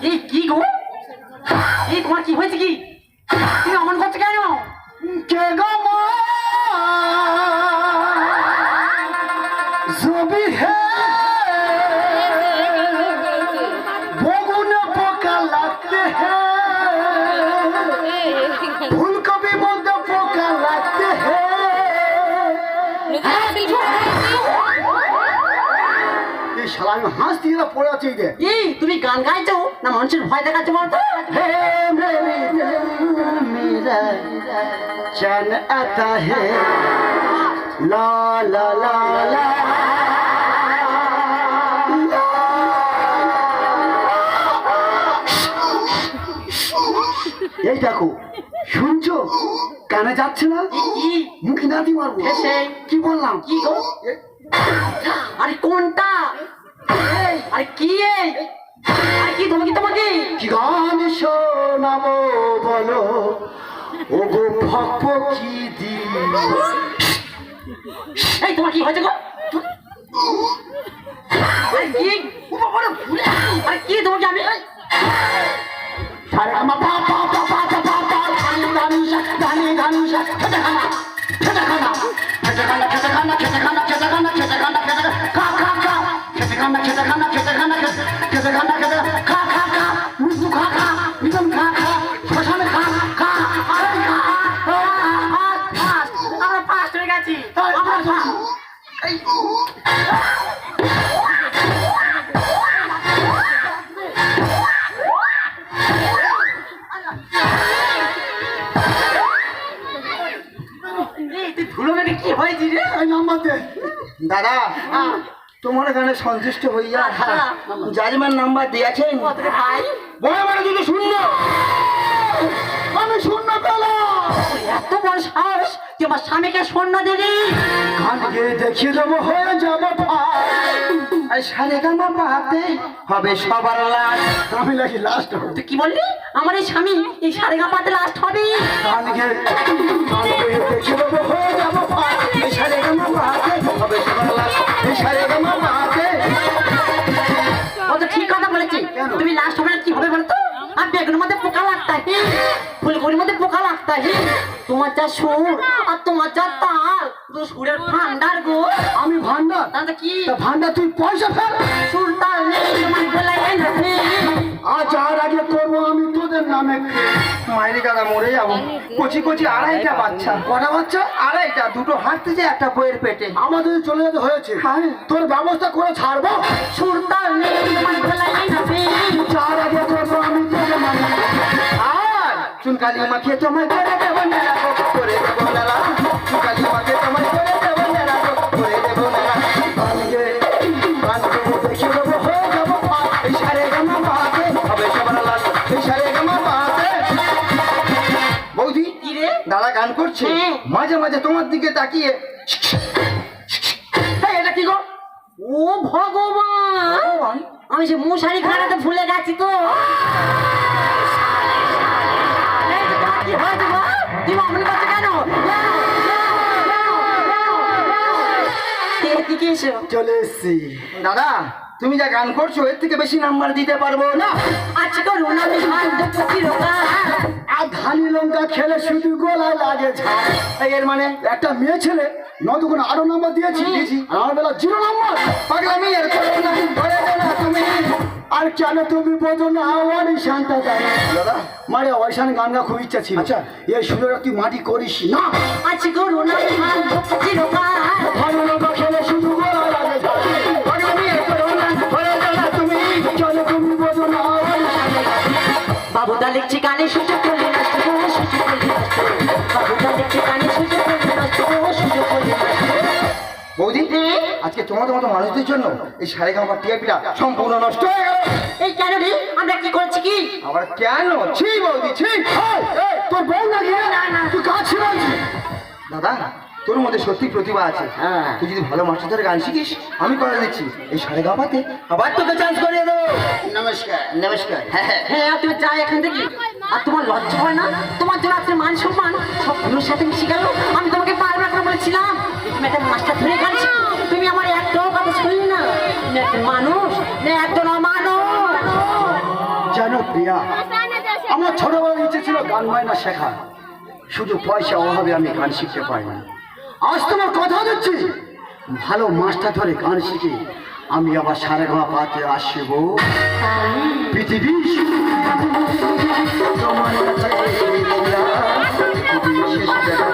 এই কি গো? এই তোমার কি হয়েছে কি? তুমি অমন করছো কেন? কে গো মা জবি হে বগুন পোকা লাগতে হে ফুলকপি মধ্যে পোকা লাগতে হে এই শালা আমি হাঁস দিয়ে পড়ে আছি যে এই তুমি গান গাইছো না মানুষের ভয় দেখাচ্ছো বলতো? हे मेरी दिल मेरा चैन आता है ला ला ला ला এই দেখো শুনছো কানে যাচ্ছে না কি? মুখে নাতি মারবো এসে। কি বললাম কি গো? আরে কোনটা? আরে কি এই? আরে কি তোমাকে তোমাকে? কি গান শোনাবো বলো ও গো ভক্ত কি দিল এই তোমার কি হয়েছে গো? আরে কি? আরে কি তোমাকে আমি? সারে আমা পা পা পা পা পা পা পা ধানি ধানি ধানি ধানি খেতে খানা খেতে খানা খেতে খানা খেতে খানা খেতে খানা খেতে খানা খেতে খানা খেতে খা খা খা খেতে খানা খেতে খানা খেতে খানা খেতে খানা খেতে খা খা খা মুসু খা খা নিদম খা খা শ্মশানে খা খা আরে খা আমরা পাস হয়ে গেছি। এই তুই ধুলো মেরে কি হয়েছি রে? এই নাম্বার দে দাদা তোমার এখানে সন্তুষ্ট হইয়া জাজিমার নাম্বার দিয়েছেন কত রে ভাই? বড় বড় যদি শূন্য আমি শূন্য পেলাম এত বড় সাহস তুই আমার স্বামীকে স্বর্ণ দিলি? গানকে দেখিয়ে দেবো হয়ে যাবো আর সারে গামা পাতে হবে সবার লাস্ট আমি লাগি লাস্ট তুই কি বললি? আমার এই স্বামী এই সারেগা পাতে লাস্ট হবে? গানকে দেখিয়ে দেবো হয়ে যাবো এই সারে গামা পাতে হবে সবার লাস্ট এই সারে গামা পাতে ও তো ঠিক কথা বলেছি। তুমি লাস্ট হবে না কি হবে বলতো? আর বেগুনের মধ্যে পোকা লাগতা হে, ফুলকপির মধ্যে পোকা লাগতা হে। তোমার যা সুর আর তোমার যা তাল, তো সুরের ভান্ডার গো। আমি ভান্ডার তাহলে কি? তা ভান্ডার তুই পয়সা ফেল সুর তাল নেই তোমার গলায় এনে। আজ আর আগে করবো আমি তোদের নামে মায়েরি দাদা মরে যাবো। কচি কচি আড়াইটা বাচ্চা। কটা বাচ্চা আড়াইটা, দুটো হাঁটতে যায় একটা বইয়ের পেটে। আমাদের চলে যেতে হয়েছে তোর ব্যবস্থা করে ছাড়বো সুর তাল নেই তোমার গলায় এনে। চার আগে করবো আমি তোদের নামে আর চুনকালি মাখিয়ে তোমায় করে দেবো না রাখো, করে দেবো না রাখো। চুনকালি মাখিয়ে তোমায় করে দেবো না রাখো, করে দেবো না রাখো। গানকে দেখিয়ে দেবো হয়ে যাবো এই সারে গামা পাতে হবে সবার লাল, এই সারে গামা পাতে বৌদি কি রে? দাদা গান করছে, হ্যাঁ। মাঝে মাঝে তোমার দিকে তাকিয়ে এই, এটা কি গো? ও ভগবান, আমি সে মশারি খানাতে ভুলে গেছি তো। এই যে তোমার কি হয়েছে গো? তুমি অমন করছো কেন? এদিকে এসো। চলে এসছি দাদা তুমি যা গান করছো এর থেকে বেশি নাম্বার দিতে পারবো না। আজকে করুন আমি শান্ত চিরকাল। আর ধানি লঙ্কা খেলে শুধু গলায় লাগে ঝাল এর মানে একটা মেয়ে ছেলে নতুন আরো নাম্বার দিয়েছি আর আমার বেলা 0 নাম্বার পাগলামি আর করো না, ধরে দে না তুমি। আর কেন তুমি বোঝো না ওই শান্তা জানি দাদা মারে ওইখান গান গা খুব ইচ্ছা ছিল আচ্ছা। এই সুযোগ তুই মাটি করিস না আজকে করুন আমি শান্ত চিরকাল। ধানি লঙ্কা খেলে শুধু গলায় লাগে ঝাল পাগলামি আর করো না, ধরে দে না তুমি। কেন তুমি বোঝো না ওই শান্তা জানি বাবুদা লিখছি গানে সুযোগ করলে নষ্ট গো, সুযোগ করলে নষ্ট। বাবুদা লিখছি গানে সুযোগ করলে নষ্ট গো, সুযোগ করলে নষ্ট। বৌদি আজকে তোমাদের মতো মানুষদের জন্য এই সারেগামার টিআরপিটা সম্পূর্ণ নষ্ট হয়ে গেল। এই কেন রে? আমরা কি করেছি কি? আবার কেন? ছি বৌদি ছি। এই, তোর বউ নাকি না, না। তুই কাজ ছিল দাদা তোর মধ্যে সত্যি প্রতিভা আছে। হ্যাঁ। তুই যদি ভালো মাস্টার ধরে গান শিখিস, আমি করে দিচ্ছি এই সাড়ে গাবাতে আবার তোকে চান্স করিয়ে দেবো। নমস্কার নমস্কার। হ্যাঁ আর তুমি যাই এখান থেকে। আর তোমার লজ্জা হয় না? তোমার জন্য আজকে মান সম্মান সব গুলোর সাথে মিশে গেল। আমি তোমাকে বারবার করে বলেছিলাম তুমি একটা মাস্টার ধরে গান শিখো। তুমি আমার একটাও কথা শুনলি না। তুমি একজন মানুষ না একজন অমানুষ। জানো প্রিয়া, আমার ছোটবেলার ইচ্ছে ছিল গান বায়না শেখা, শুধু পয়সা অভাবে আমি গান শিখতে পারিনি। আজ তোমার কথা দিচ্ছি, ভালো মাস্টার ধরে গান শিখে আমি আবার সারে ঘা পাতে আসবো। পৃথিবী তোমার কাছে শেষ দেখা